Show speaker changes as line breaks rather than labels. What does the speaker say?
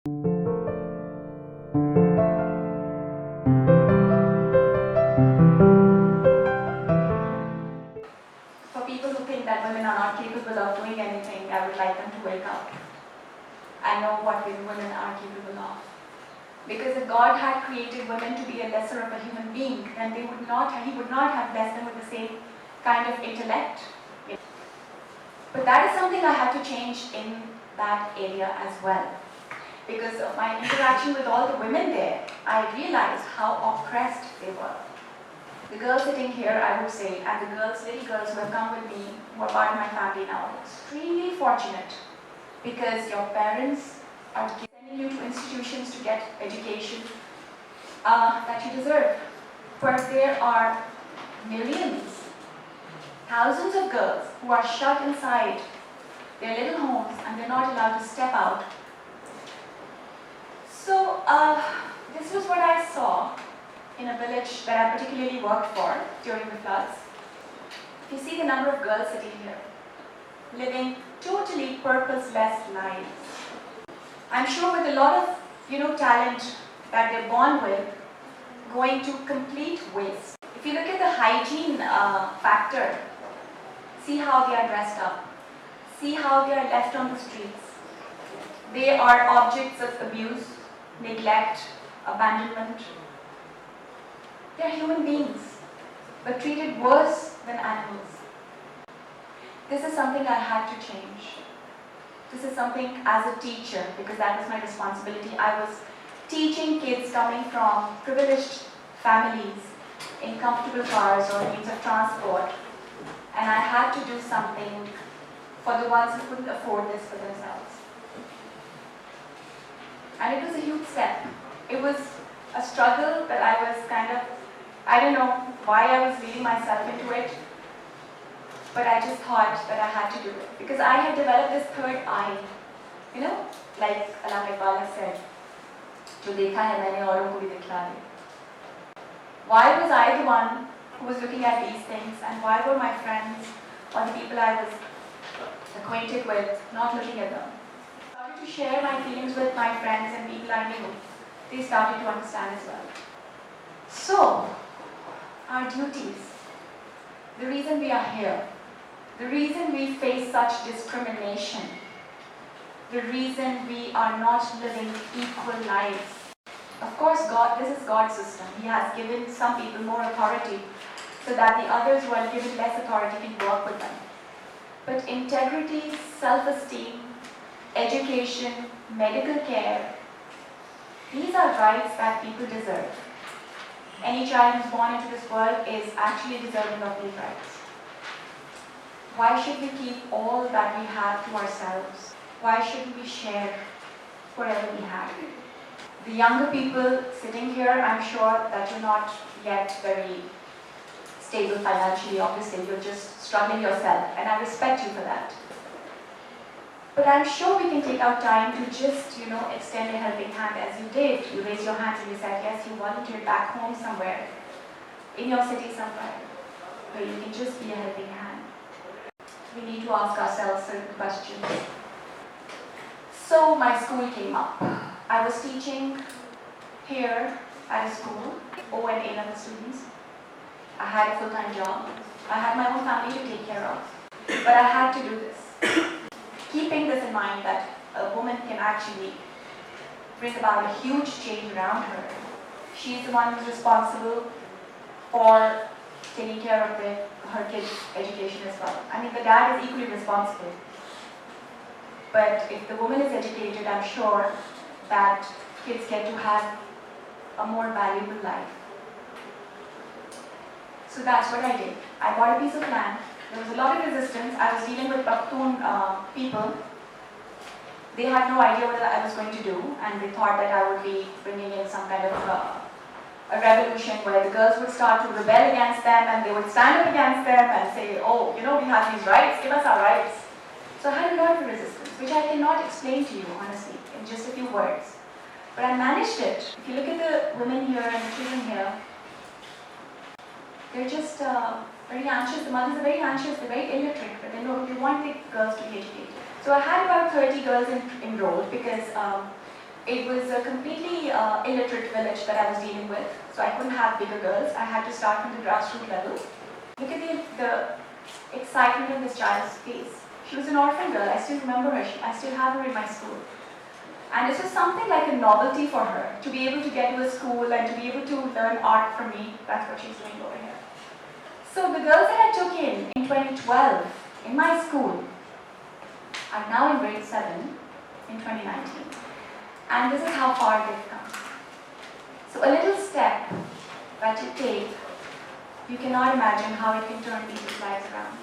For people who think that women are not capable of doing anything, I would like them to wake up and know what women are capable of. Because if God had created women to be a lesser of a human being, then He would not have blessed them with the same kind of intellect. But that is something I had to change in that area as well. Because of my interaction with all the women there, I realized how oppressed they were. The girls sitting here, I would say, and the little girls who have come with me, who are part of my family now, are extremely fortunate because your parents are sending you to institutions to get education that you deserve. But there are millions, thousands of girls who are shut inside their little homes and they're not allowed to step out. So this was what I saw in a village that I particularly worked for during the floods. You see the number of girls sitting here, living totally purposeless lives. I'm sure with a lot of talent that they're born with, going to complete waste. If you look at the hygiene factor, see how they are dressed up, see how they are left on the streets. They are objects of abuse, neglect, abandonment. They are human beings, but treated worse than animals. This is something I had to change. This is something as a teacher, because that was my responsibility. I was teaching kids coming from privileged families in comfortable cars or means of transport, and I had to do something for the ones who couldn't afford this for themselves. And it was a huge step. It was a struggle that I was I don't know why I was leading myself into it, but I just thought that I had to do it. Because I had developed this third eye, like Allah Iqbal said, "Jo dekha hai maine auron ko bhi dikhla de." Why was I the one who was looking at these things, and why were my friends or the people I was acquainted with not looking at them? I started to share my feelings with my friends and people I knew. They started to understand as well. So, our duties, the reason we are here, the reason we face such discrimination, the reason we are not living equal lives. Of course, this is God's system. He has given some people more authority so that the others who are given less authority can work with them. But integrity, self-esteem, education, medical care, these are rights that people deserve. Any child who's born into this world is actually deserving of these rights. Why should we keep all that we have to ourselves? Why shouldn't we share whatever we have? The younger people sitting here, I'm sure that you're not yet very stable financially. Obviously, you're just struggling yourself, and I respect you for that. But I'm sure we can take our time to just, extend a helping hand as you did. You raised your hands and you said, yes, you volunteered back home somewhere, in your city somewhere, where you can just be a helping hand. We need to ask ourselves certain questions. So my school came up. I was teaching here at a school, O and A level students. I had a full-time job. I had my own family to take care of. But I had to do this. Keeping this in mind that a woman can actually bring about a huge change around her. She's the one who's responsible for taking care of her kids' education as well. I mean, the dad is equally responsible. But if the woman is educated, I'm sure that kids get to have a more valuable life. So that's what I did. I bought a piece of land. There was a lot of resistance. I was dealing with Pakhtun people. They had no idea what I was going to do, and they thought that I would be bringing in some kind of a revolution where the girls would start to rebel against them, and they would stand up against them and say, oh, we have these rights, give us our rights. So I had a lot of resistance, which I cannot explain to you, honestly, in just a few words. But I managed it. If you look at the women here and the children here, they're just very anxious. The mothers are very anxious, they're very illiterate, but they want the girls to be educated. So I had about 30 girls enrolled because It was a completely illiterate village that I was dealing with, so I couldn't have bigger girls. I had to start from the grassroots level. Look at the excitement in this child's face. She was an orphan girl. I still remember her. I still have her in my school. And this was something like a novelty for her, to be able to get to a school and to be able to learn art from me. That's what she's doing over here. So the girls that I took in 2012 in my school are now in grade 7 in 2019. And this is how far they've come. So a little step that you take, you cannot imagine how it can turn people's lives around.